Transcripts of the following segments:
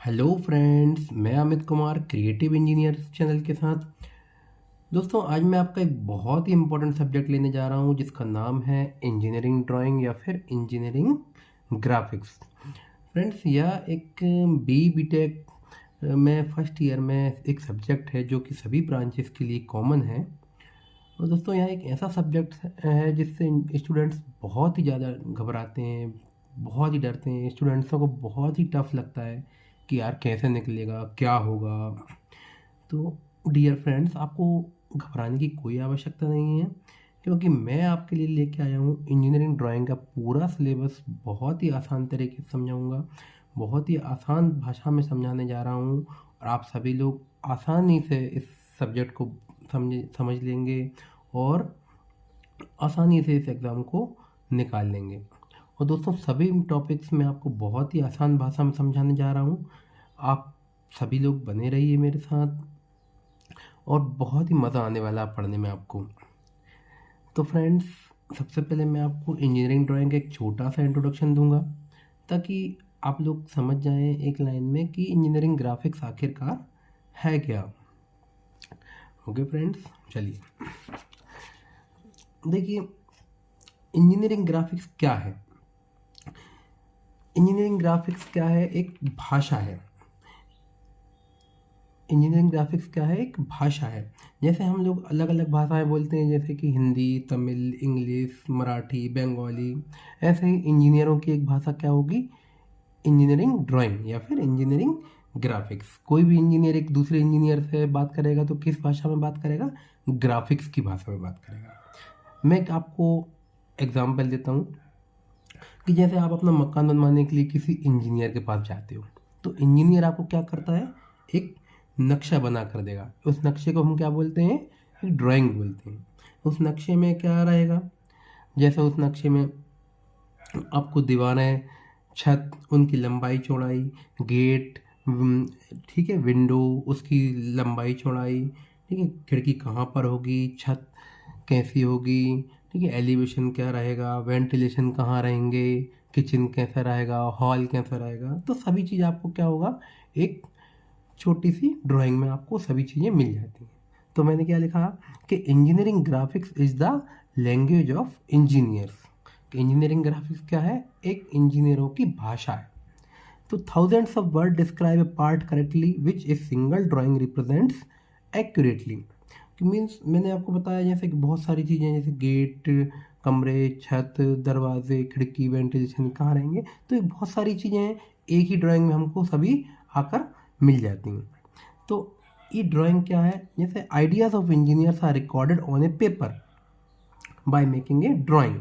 Hello friends, मैं Amit Kumar creative engineer channel के साथ। दोस्तों, आज मैं आपका एक बहुत ही इम्पोर्टेंट सब्जेक्ट लेने जा रहा हूँ जिसका नाम है इंजीनियरिंग ड्राइंग या फिर इंजीनियरिंग ग्राफिक्स। फ्रेंड्स, यह एक बी टेक में फर्स्ट ईयर में एक सब्जेक्ट है जो कि सभी ब्रांचेस के लिए कॉमन है। और दोस्तों, यह एक ऐसा सब्जेक्ट है जिससे स्टूडेंट्स बहुत ही ज़्यादा घबराते हैं, बहुत ही डरते हैं। स्टूडेंट्सों को बहुत ही टफ लगता है कि यार कैसे निकलेगा, क्या होगा। तो डियर फ्रेंड्स, आपको घबराने की कोई आवश्यकता नहीं है, क्योंकि मैं आपके लिए लेके आया हूँ इंजीनियरिंग ड्राइंग का पूरा सिलेबस। बहुत ही आसान तरीके से समझाऊंगा, बहुत ही आसान भाषा में समझाने जा रहा हूँ, और आप सभी लोग आसानी से इस सब्जेक्ट को समझ लेंगे और आसानी से इस एग्ज़ाम को निकाल लेंगे। और दोस्तों, सभी टॉपिक्स मैं आपको बहुत ही आसान भाषा में समझाने जा रहा हूँ। आप सभी लोग बने रहिए मेरे साथ, और बहुत ही मज़ा आने वाला है पढ़ने में आपको। तो फ्रेंड्स, सबसे पहले मैं आपको इंजीनियरिंग ड्राइंग का एक छोटा सा इंट्रोडक्शन दूंगा, ताकि आप लोग समझ जाएं एक लाइन में कि इंजीनियरिंग ग्राफिक्स आखिरकार है क्या। ओके फ्रेंड्स, चलिए देखिए, इंजीनियरिंग ग्राफिक्स क्या है। इंजीनियरिंग ग्राफिक्स क्या है? एक भाषा है। इंजीनियरिंग ग्राफिक्स क्या है? एक भाषा है। जैसे हम लोग अलग अलग भाषाएं बोलते हैं, जैसे कि हिंदी, तमिल, इंग्लिश, मराठी, बंगाली, ऐसे ही इंजीनियरों की एक भाषा क्या होगी? इंजीनियरिंग ड्राइंग या फिर इंजीनियरिंग ग्राफिक्स। कोई भी इंजीनियर एक दूसरे इंजीनियर से बात करेगा तो किस भाषा में बात करेगा? ग्राफिक्स की भाषा में बात करेगा। मैं एक आपको एग्जाम्पल देता हूँ कि जैसे आप अपना मकान बनवाने के लिए किसी इंजीनियर के पास जाते हो, तो इंजीनियर आपको क्या करता है? एक नक्शा बना कर देगा। उस नक्शे को हम क्या बोलते हैं? एक ड्राइंग बोलते हैं। उस नक्शे में क्या रहेगा? जैसे उस नक्शे में आपको दीवारें, छत, उनकी लंबाई चौड़ाई, गेट, ठीक है, विंडो, उसकी लंबाई चौड़ाई, ठीक है, खिड़की कहाँ पर होगी, छत कैसी होगी, ठीक है, एलिवेशन क्या रहेगा, वेंटिलेशन कहाँ रहेंगे, किचन कैसा रहेगा, हॉल कैसा रहेगा। तो सभी चीज़ आपको क्या होगा? एक छोटी सी ड्राइंग में आपको सभी चीज़ें मिल जाती हैं। तो मैंने क्या लिखा कि engineering graphics is the language of engineers. Engineering graphics क्या है? एक इंजीनियरों की भाषा है। तो thousands of word describe A part correctly which a single drawing represents accurately. Means मैंने आपको बताया जैसे कि बहुत सारी चीज़ें, जैसे गेट, कमरे, छत, दरवाजे, खिड़की, वेंटिलेशन कहाँ रहेंगे। तो ये बहुत सारी चीज़ें हैं, एक ही ड्राइंग में हमको सभी आकर मिल जाती हैं। तो ये ड्राइंग क्या है? जैसे ideas of engineers are recorded on a paper by making a drawing.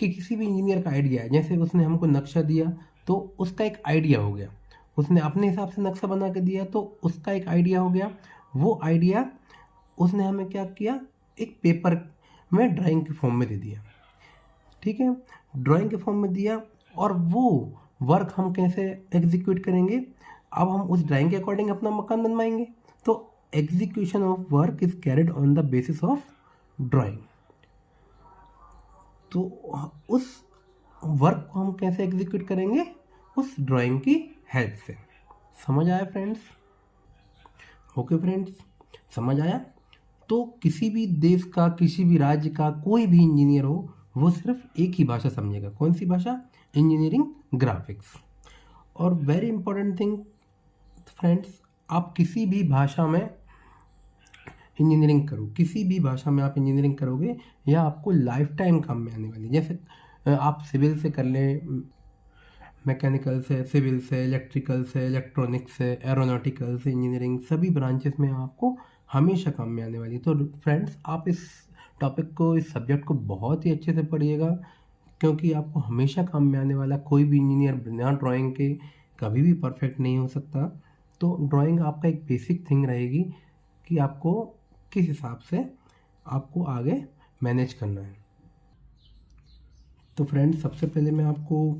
कि किसी भी इंजीनियर का आइडिया है, जैसे उसने हमको नक्शा दिया तो उसका एक आइडिया हो गया, उसने अपने हिसाब से नक्शा बना के दिया तो उसका एक आइडिया हो गया। वो आइडिया उसने हमें क्या किया? एक पेपर में ड्राइंग के फॉर्म में दे दिया, ठीक है, ड्राइंग के फॉर्म में दिया। और वो वर्क हम कैसे एग्जीक्यूट करेंगे? अब हम उस ड्राइंग के अकॉर्डिंग अपना मकान बनवाएंगे। तो execution of work is carried on the basis of drawing. तो उस वर्क को हम कैसे एग्जीक्यूट करेंगे? उस ड्राइंग की हेल्प से। समझ आया फ्रेंड्स? ओके फ्रेंड्स, समझ आया? तो किसी भी देश का, किसी भी राज्य का कोई भी इंजीनियर हो, वो सिर्फ एक ही भाषा समझेगा। कौन सी भाषा? Engineering graphics. और वेरी इंपॉर्टेंट थिंग फ्रेंड्स, आप किसी भी भाषा में इंजीनियरिंग करो, किसी भी भाषा में आप इंजीनियरिंग करोगे, या आपको लाइफ टाइम काम में आने वाली। जैसे आप सिविल से कर लें, मैकेनिकल से, सिविल से, इलेक्ट्रिकल से, इलेक्ट्रॉनिक्स से, एरोनॉटिकल से, इंजीनियरिंग, सभी ब्रांचेस में आपको हमेशा काम में आने वाली। तो फ्रेंड्स, आप इस टॉपिक को, इस सब्जेक्ट को बहुत ही अच्छे से पढ़िएगा, क्योंकि आपको हमेशा काम में आने वाला। कोई भी इंजीनियर बिना ड्राइंग के कभी भी परफेक्ट नहीं हो सकता। तो ड्राइंग आपका एक बेसिक थिंग रहेगी कि आपको किस हिसाब से आपको आगे मैनेज करना है। तो फ्रेंड्स, सबसे पहले मैं आपको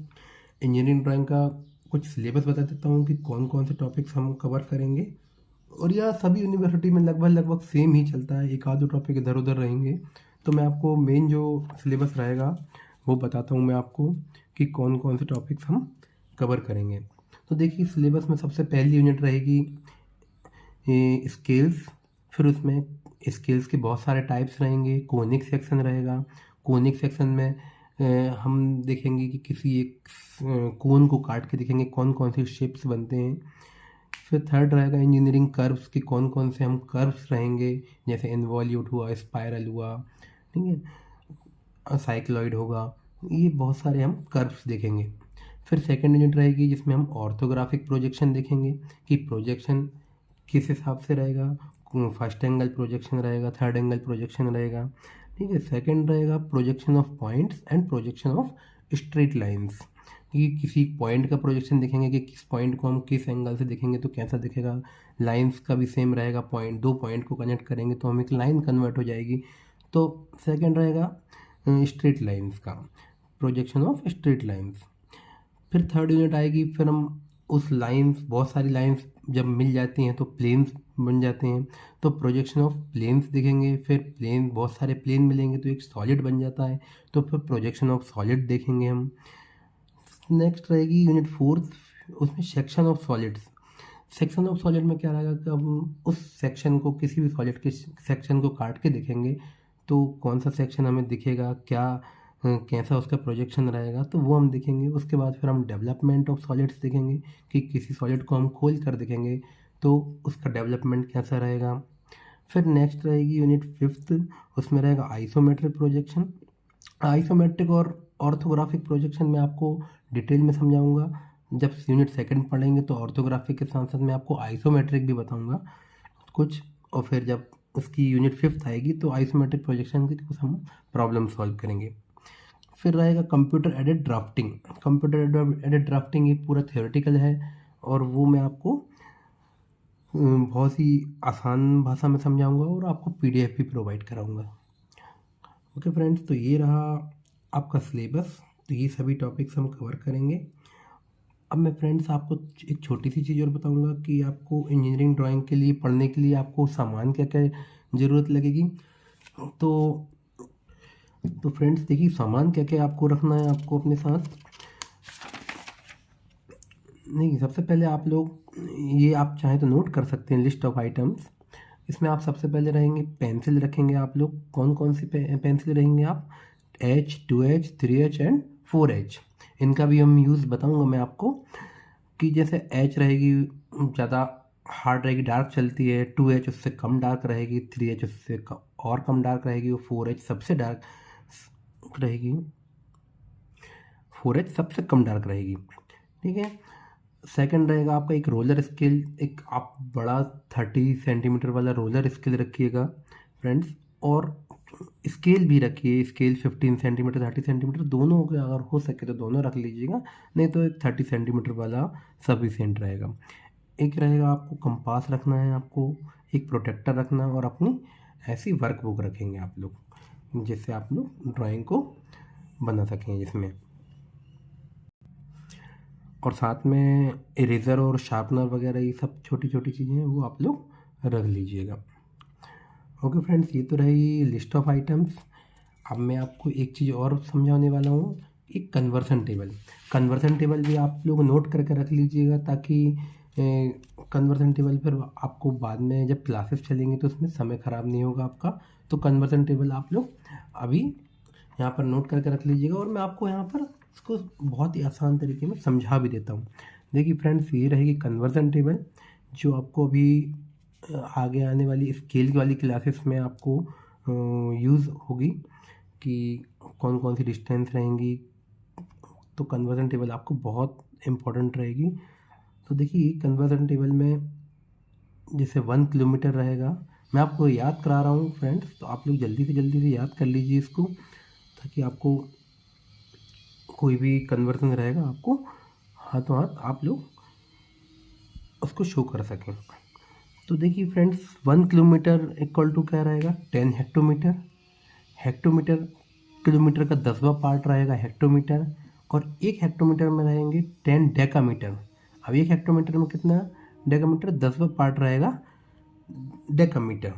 इंजीनियरिंग ड्राइंग का कुछ सिलेबस बता देता हूँ कि कौन कौन से टॉपिक्स हम कवर करेंगे। और यह सभी यूनिवर्सिटी में लगभग सेम ही चलता है, एक आध दो टॉपिक इधर उधर रहेंगे। तो मैं आपको मेन जो सिलेबस रहेगा वो बताता हूँ मैं आपको कि कौन कौन से टॉपिक्स हम कवर करेंगे। तो देखिए सिलेबस में सबसे पहली यूनिट रहेगी स्केल्स। फिर उसमें स्केल्स के बहुत सारे टाइप्स रहेंगे। कोनिक सेक्शन रहेगा। कोनिक सेक्शन में हम देखेंगे कि किसी एक कोन को काट के देखेंगे कौन कौन से शेप्स बनते हैं। फिर थर्ड रहेगा इंजीनियरिंग कर्व्स की कौन कौन से हम कर्व्स रहेंगे, जैसे इन्वॉल्यूट हुआ, स्पाइरल हुआ, ठीक है, साइक्लॉइड होगा। ये बहुत सारे हम कर्व्स देखेंगे। फिर सेकंड यूनिट रहेगी जिसमें हम ऑर्थोग्राफिक प्रोजेक्शन देखेंगे कि प्रोजेक्शन किस हिसाब से रहेगा। फर्स्ट एंगल प्रोजेक्शन रहेगा, थर्ड एंगल प्रोजेक्शन रहेगा, ठीक है। सेकंड रहेगा projection of points and projection of straight lines, कि किसी पॉइंट का प्रोजेक्शन देखेंगे कि किस पॉइंट को हम किस एंगल से देखेंगे तो कैसा दिखेगा। लाइंस का भी सेम रहेगा, पॉइंट दो पॉइंट को कनेक्ट करेंगे तो हम एक लाइन कन्वर्ट हो जाएगी। तो सेकंड रहेगा स्ट्रेट लाइंस का, प्रोजेक्शन ऑफ स्ट्रेट लाइंस। फिर थर्ड यूनिट आएगी, फिर हम उस लाइंस, बहुत सारी लाइंस जब मिल जाती हैं तो प्लेन्स बन जाते हैं, तो प्रोजेक्शन ऑफ प्लेन्स देखेंगे। फिर प्लेन, बहुत सारे प्लेन मिलेंगे तो एक सॉलिड बन जाता है, तो फिर प्रोजेक्शन ऑफ सॉलिड देखेंगे हम। नेक्स्ट रहेगी यूनिट फोर्थ, उसमें section of solids. Section of solid में क्या रहेगा कि हम उस सेक्शन को, किसी भी सॉलिड के सेक्शन को काट के देखेंगे तो कौन सा सेक्शन हमें दिखेगा, क्या कैसा उसका प्रोजेक्शन रहेगा, तो वो हम देखेंगे। उसके बाद फिर हम डेवलपमेंट ऑफ सॉलिड्स देखेंगे कि किसी सॉलिड को हम खोल कर देखेंगे तो उसका डेवलपमेंट कैसा रहेगा। फिर नेक्स्ट रहेगी यूनिट फिफ्थ, उसमें रहेगा आइसोमेट्रिक प्रोजेक्शन। आइसोमेट्रिक और ऑर्थोग्राफिक प्रोजेक्शन में आपको डिटेल में समझाऊंगा। जब यूनिट सेकंड पढ़ेंगे तो ऑर्थोग्राफिक के साथ साथ मैं आपको आइसोमेट्रिक भी बताऊंगा कुछ, और फिर जब उसकी यूनिट फिफ्थ आएगी तो आइसोमेट्रिक प्रोजेक्शन की कुछ हम प्रॉब्लम सॉल्व करेंगे। फिर रहेगा computer aided drafting. Computer aided drafting ये पूरा थियोरेटिकल है और वो मैं आपको बहुत ही आसान भाषा में समझाऊंगा और आपको पीडीएफ भी प्रोवाइड कराऊंगा। ओके फ्रेंड्स, तो ये रहा आपका सिलेबस। तो ये सभी टॉपिक्स हम कवर करेंगे। अब मैं फ्रेंड्स आपको एक छोटी सी चीज़ और बताऊंगा कि आपको इंजीनियरिंग ड्राइंग के लिए, पढ़ने के लिए आपको सामान क्या क्या ज़रूरत लगेगी। तो फ्रेंड्स देखिए, सामान क्या क्या आपको रखना है आपको अपने साथ। नहीं, सबसे पहले आप लोग ये, आप चाहें तो नोट कर सकते हैं लिस्ट ऑफ आइटम्स। इसमें आप सबसे पहले रहेंगे पेंसिल रखेंगे आप लोग। कौन कौन सी पेंसिल रहेंगे आप? H, 2H, 3H and 4H। इनका भी हम यूज़ बताऊंगा मैं आपको कि जैसे H रहेगी ज़्यादा हार्ड रहेगी, डार्क चलती है, 2H उससे कम डार्क रहेगी, 3H उससे और कम डार्क रहेगी, और 4H सबसे डार्क रहेगी, 4H सबसे कम डार्क रहेगी, ठीक है। सेकंड रहेगा आपका एक रोलर स्केल। एक आप बड़ा 30 सेंटीमीटर वाला रोलर स्केल रखिएगा फ्रेंड्स, और स्केल भी रखिए। स्केल 15 सेंटीमीटर, 30 सेंटीमीटर दोनों के, अगर हो सके तो दोनों रख लीजिएगा, नहीं तो एक 30 सेंटीमीटर वाला सफिशिएंट रहेगा। एक रहेगा आपको कंपास रखना है, आपको एक प्रोटेक्टर रखना है, और अपनी ऐसी वर्क बुक रखेंगे आप लोग, जिससे आप लोग ड्राइंग को बना सकें जिसमें। और साथ में इरेज़र और शार्पनर वगैरह, ये सब छोटी छोटी चीज़ें हैं वो आप लोग रख लीजिएगा। ओके फ्रेंड्स, ये तो रही लिस्ट ऑफ आइटम्स। अब मैं आपको एक चीज़ और समझाने वाला हूँ, एक कन्वर्सन टेबल। कन्वर्सन टेबल भी आप लोग नोट करके रख लीजिएगा, ताकि कन्वर्सन टेबल पर आपको बाद में जब क्लासेस चलेंगी तो उसमें समय ख़राब नहीं होगा आपका। तो कन्वर्सन टेबल आप लोग अभी यहाँ पर नोट करके रख लीजिएगा, और मैं आपको यहाँ पर इसको बहुत ही आसान तरीके में समझा भी देता हूँ। देखिए फ्रेंड्स, ये रहेगी कन्वर्सन टेबल, जो आपको अभी आगे आने वाली स्केल वाली क्लासेस में आपको यूज़ होगी कि कौन कौन सी डिस्टेंस रहेंगी। तो कन्वर्सन टेबल आपको बहुत इम्पोर्टेंट रहेगी। तो देखिए, कन्वर्सन टेबल में जैसे 1 किलोमीटर रहेगा, मैं आपको याद करा रहा हूँ फ्रेंड्स, तो आप लोग जल्दी से याद कर लीजिए इसको, ताकि आपको कोई भी कन्वर्सन रहेगा आपको हाथों हाथ आप लोग उसको शो कर सकें। तो देखिए फ्रेंड्स, 1 किलोमीटर इक्वल टू क्या रहेगा? 10 हेक्टोमीटर। हेक्टोमीटर किलोमीटर का 10वां पार्ट रहेगा हेक्टोमीटर, और 1 हेक्टोमीटर में रहेंगे 10 डेकामीटर। अब 1 हेक्टोमीटर में कितना डेकामीटर? 10वां पार्ट रहेगा डेकामीटर।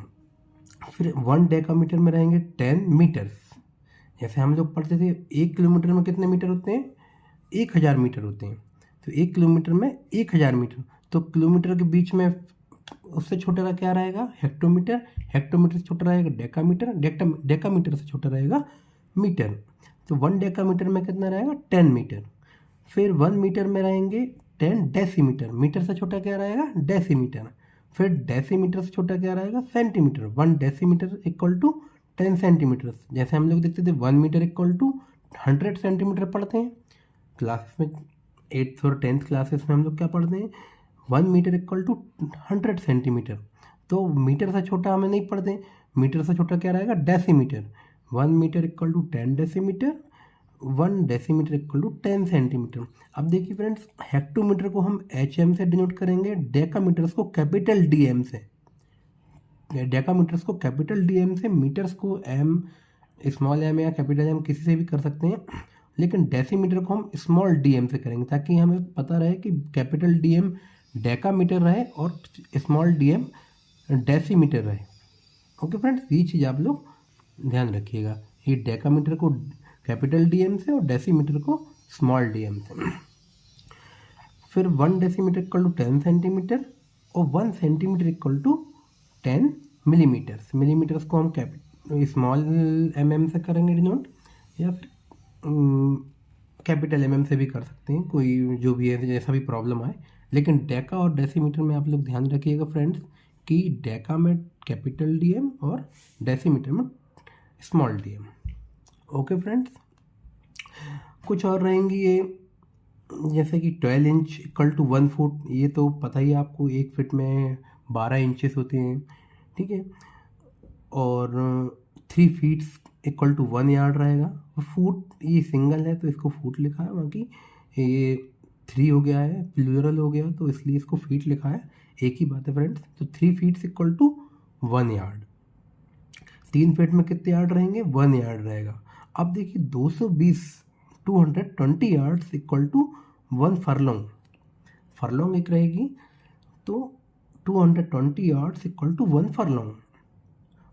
फिर 1 डेकामीटर में रहेंगे 10 मीटर्स। जैसे हम लोग पढ़ते थे 1 किलोमीटर में कितने मीटर होते हैं? 1000 मीटर होते हैं। तो 1 किलोमीटर में 1000 मीटर, तो किलोमीटर के बीच में उससे छोटा क्या रहेगा हेक्टोमीटर, हेक्टोमीटर से छोटा रहेगा डेकामीटर, डेकामीटर से छोटा रहेगा मीटर। तो 1 डेकामीटर में कितना रहेगा 10 मीटर। फिर 1 मीटर में रहेंगे 10 डेसीमीटर, मीटर से छोटा क्या रहेगा डेसीमीटर। फिर डेसीमीटर से छोटा क्या रहेगा centimetre, 1 decimetre equal to 10 centimetre. जैसे हम लोग देखते थे 1 मीटर इक्वल टू 100 सेंटीमीटर पढ़ते हैं क्लासेस में, 8th और 10th क्लासेस में हम लोग क्या पढ़ते हैं 1 मीटर इक्वल टू 100 सेंटीमीटर। तो मीटर से छोटा हमें नहीं पढ़ते, मीटर से छोटा क्या रहेगा decimetre, 1 metre equal to 10 decimetre, 1 decimetre equal to 10 centimetre. अब देखिए फ्रेंड्स, हेक्टोमीटर को हम HM से डिनोट करेंगे, डेकामीटर्स को कैपिटल DM से, डेकामीटर्स को कैपिटल DM से, मीटर्स को M, स्मॉल m या कैपिटल M किसी से भी कर सकते हैं, लेकिन डेसीमीटर को हम स्मॉल DM से करेंगे ताकि हमें पता रहे कि कैपिटल DM डेकामीटर रहे और स्मॉल DM डेसीमीटर रहे। ओके फ्रेंड्स, ये चीज़ आप लोग ध्यान रखिएगा, ये डेकामीटर को कैपिटल DM से और डेसीमीटर को स्मॉल DM से। फिर 1 डेसीमीटर इक्वल टू 10 सेंटीमीटर और 1 centimetre equal to 10 millimetres. Millimetres को हम स्मॉल mm से करेंगे डिनोट, या फिर कैपिटल MM से भी कर सकते हैं, कोई जो भी है जैसा भी प्रॉब्लम आए। लेकिन डेका और डेसीमीटर में आप लोग ध्यान रखिएगा फ्रेंड्स कि डेका में कैपिटल DM और डेसीमीटर में स्मॉल DM। ओके फ्रेंड्स, कुछ और रहेंगी ये, जैसे कि 12 इंच इक्वल टू 1 फुट, ये तो पता ही आपको 1 फीट में 12 इंचेस होते हैं, ठीक है। और 3 फीट इक्वल टू 1 यार्ड रहेगा। और फुट ये सिंगल है तो इसको फुट लिखा है, बाकी ये 3 हो गया है, प्लूरल हो गया तो इसलिए इसको फीट लिखा है, एक ही बात है फ्रेंड्स। तो 3 feet equal to 1 yard. 3 feet में कितने यार्ड रहेंगे 1 यार्ड रहेगा। अब देखिए 220 yards equal to 1 furlong, furlong एक रहेगी, तो 220 यार्ड्स इक्वल टू 1 फरलोंग।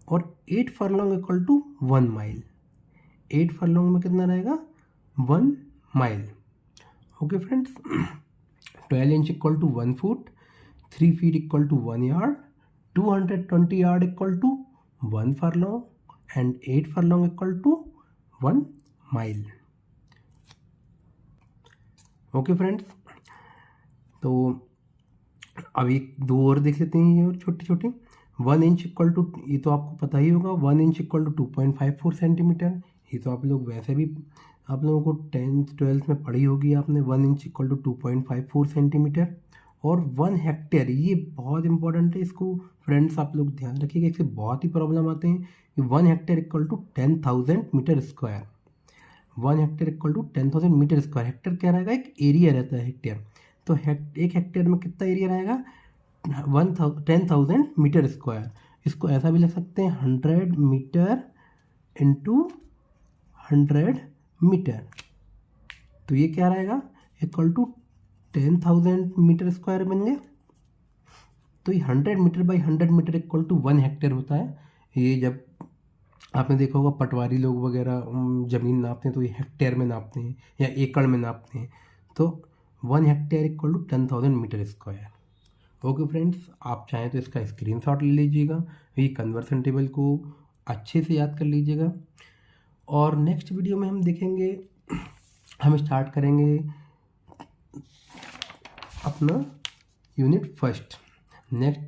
और 8 furlong equal to 1 mile, 8 furlong में कितना रहेगा 1 mile. Okay friends, 12 inch equal to 1 foot, 3 feet equal to 1 yard, 220 yard equal to 1 furlong and 8 furlong equal to 1 mile. Okay friends, तो अब एक दो और देख लेते हैं, ये और छोटी छोटी। 1 इंच इक्वल टू, ये तो आपको पता ही होगा, 1 इंच इक्वल टू 2.54 सेंटीमीटर। ये तो आप लोग वैसे भी आप लोगों को 10th 12th में पढ़ी होगी आपने, 1 इंच इक्वल टू 2.54 सेंटीमीटर। और 1 हेक्टेयर, ये बहुत इंपॉर्टेंट है, इसको फ्रेंड्स आप लोग ध्यान रखिएगा, इससे बहुत ही प्रॉब्लम आते हैं। 1 hectare equal to 10,000 metre square, 1 hectare equal to 10,000 metre square. Hectare क्या रहेगा, एक एरिया रहता है हेक्टेयर। तो एक हेक्टेयर में कितना एरिया रहेगा 10,000 मीटर स्क्वायर। इसको ऐसा भी लिख सकते हैं 100 मीटर इंटू 100 मीटर। तो ये क्या रहेगा इक्वल टू 10,000 मीटर स्क्वायर बन गया। तो ये 100 metre by 100 metre equal to 1 hectare होता है। ये जब आपने देखा होगा पटवारी लोग वगैरह ज़मीन नापते हैं तो ये हेक्टेयर में नापते हैं या एकड़ में नापते हैं। तो 1 hectare equal to 10,000 metre square. Okay friends, आप चाहें तो इसका स्क्रीनशॉट ले लीजिएगा, ये कन्वर्सन टेबल को अच्छे से याद कर लीजिएगा। और नेक्स्ट वीडियो में हम देखेंगे, हम स्टार्ट करेंगे अपना यूनिट फर्स्ट। नेक्स्ट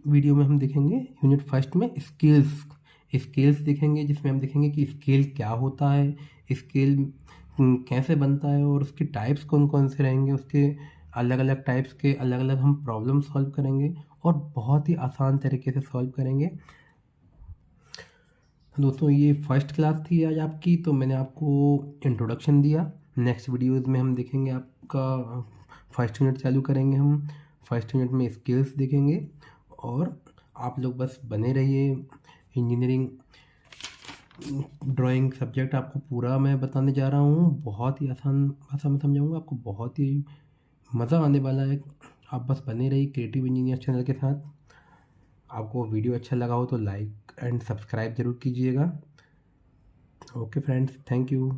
वीडियो में हम देखेंगे यूनिट फर्स्ट में स्केल्स देखेंगे, जिसमें हम देखेंगे कि स्केल क्या होता है, स्केल कैसे बनता है और उसके टाइप्स कौन कौन से रहेंगे, उसके अलग अलग टाइप्स के अलग अलग हम प्रॉब्लम सॉल्व करेंगे और बहुत ही आसान तरीके से सॉल्व करेंगे। दोस्तों, ये फर्स्ट क्लास थी आज आपकी, तो मैंने आपको इंट्रोडक्शन दिया। नेक्स्ट वीडियोज़ में हम देखेंगे आपका फर्स्ट यूनिट चालू करेंगे, हम फर्स्ट यूनिट में स्किल्स देखेंगे। और आप लोग बस बने रहिए, इंजीनियरिंग ड्राइंग सब्जेक्ट आपको पूरा मैं बताने जा रहा हूँ, बहुत ही आसान भाषा में समझाऊँगा, आपको बहुत ही मज़ा आने वाला है। आप बस बने रहिए क्रिएटिव इंजीनियर चैनल के साथ। आपको वीडियो अच्छा लगा हो तो लाइक एंड सब्सक्राइब ज़रूर कीजिएगा। Okay friends, thank you.